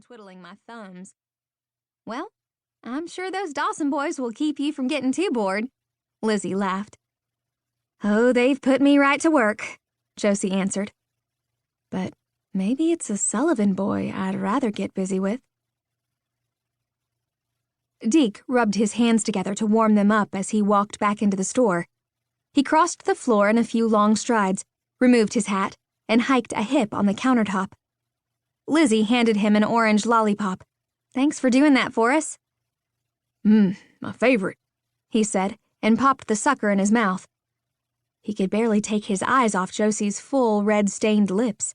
twiddling my thumbs. Well, I'm sure those Dawson boys will keep you from getting too bored, Lizzie laughed. Oh, they've put me right to work, Josie answered. But maybe it's a Sullivan boy I'd rather get busy with. Deke rubbed his hands together to warm them up as he walked back into the store. He crossed the floor in a few long strides, removed his hat, and hiked a hip on the countertop. Lizzie handed him an orange lollipop. Thanks for doing that for us. My favorite, he said, and popped the sucker in his mouth. He could barely take his eyes off Josie's full, red-stained lips.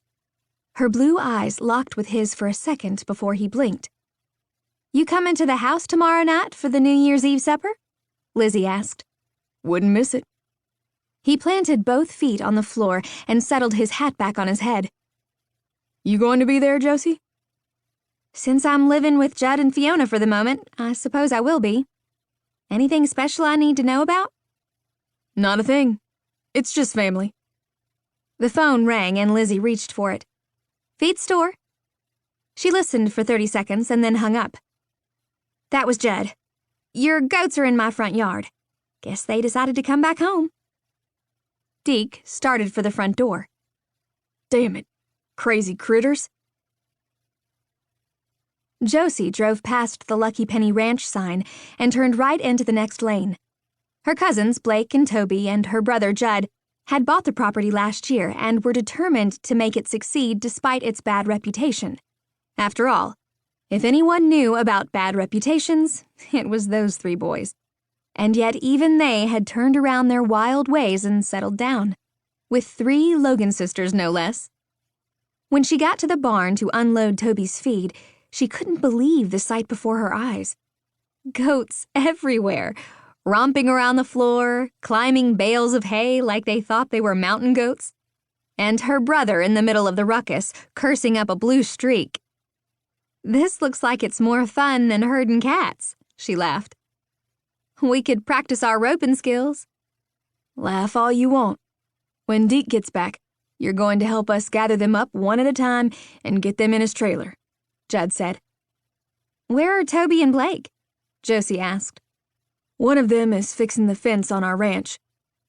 Her blue eyes locked with his for a second before he blinked. You coming to the house tomorrow night for the New Year's Eve supper? Lizzie asked. Wouldn't miss it. He planted both feet on the floor and settled his hat back on his head. You going to be there, Josie? Since I'm living with Judd and Fiona for the moment, I suppose I will be. Anything special I need to know about? Not a thing. It's just family. The phone rang and Lizzie reached for it. Feed store. She listened for 30 seconds and then hung up. That was Judd. Your goats are in my front yard. Guess they decided to come back home. Deke started for the front door. Damn it, crazy critters. Josie drove past the Lucky Penny Ranch sign and turned right into the next lane. Her cousins, Blake and Toby, and her brother, Judd, had bought the property last year and were determined to make it succeed despite its bad reputation. After all, if anyone knew about bad reputations, it was those three boys. And yet even they had turned around their wild ways and settled down. With 3 Logan sisters, no less. When she got to the barn to unload Toby's feed, she couldn't believe the sight before her eyes. Goats everywhere, romping around the floor, climbing bales of hay like they thought they were mountain goats. And her brother in the middle of the ruckus, cursing up a blue streak. This looks like it's more fun than herding cats, she laughed. We could practice our roping skills. Laugh all you want. When Deke gets back, you're going to help us gather them up one at a time and get them in his trailer, Judd said. Where are Toby and Blake? Josie asked. One of them is fixing the fence on our ranch.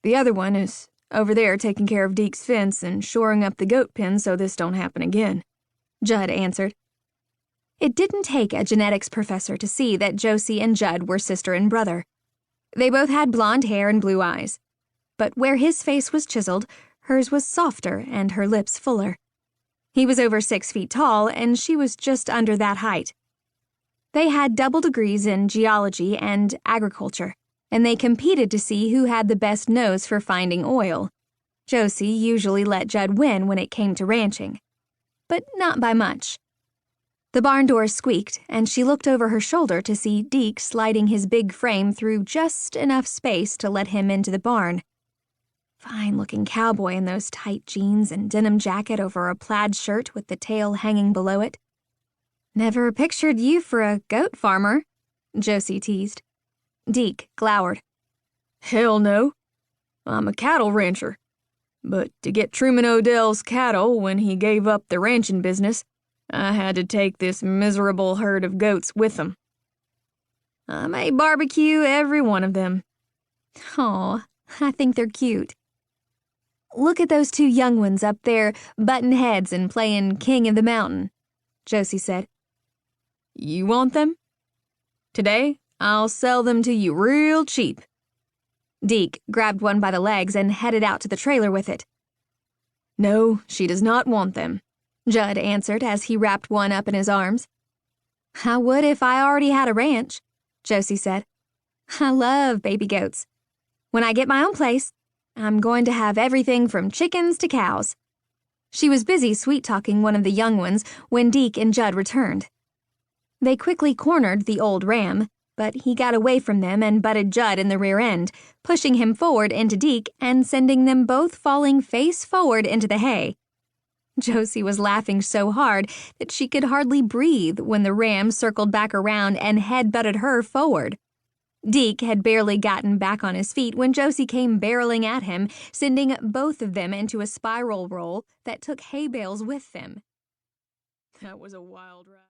The other one is over there taking care of Deke's fence and shoring up the goat pen so this don't happen again, Judd answered. It didn't take a genetics professor to see that Josie and Judd were sister and brother. They both had blonde hair and blue eyes. But where his face was chiseled, hers was softer and her lips fuller. He was over 6 feet tall, and she was just under that height. They had double degrees in geology and agriculture, and they competed to see who had the best nose for finding oil. Josie usually let Judd win when it came to ranching. But not by much. The barn doors squeaked, and she looked over her shoulder to see Deke sliding his big frame through just enough space to let him into the barn. Fine-looking cowboy in those tight jeans and denim jacket over a plaid shirt with the tail hanging below it. Never pictured you for a goat farmer, Josie teased. Deke glowered. Hell no. I'm a cattle rancher. But to get Truman Odell's cattle when he gave up the ranching business, I had to take this miserable herd of goats with him. I may barbecue every one of them. Aw, I think they're cute. Look at those 2 young ones up there butting heads and playing King of the Mountain, Josie said. You want them? Today, I'll sell them to you real cheap. Deke grabbed one by the legs and headed out to the trailer with it. No, she does not want them, Judd answered as he wrapped one up in his arms. I would if I already had a ranch, Josie said. I love baby goats. When I get my own place, I'm going to have everything from chickens to cows. She was busy sweet-talking one of the young ones when Deke and Judd returned. They quickly cornered the old ram, but he got away from them and butted Judd in the rear end, pushing him forward into Deke and sending them both falling face forward into the hay. Josie was laughing so hard that she could hardly breathe when the ram circled back around and head-butted her forward. Deke had barely gotten back on his feet when Josie came barreling at him, sending both of them into a spiral roll that took hay bales with them. That was a wild ride.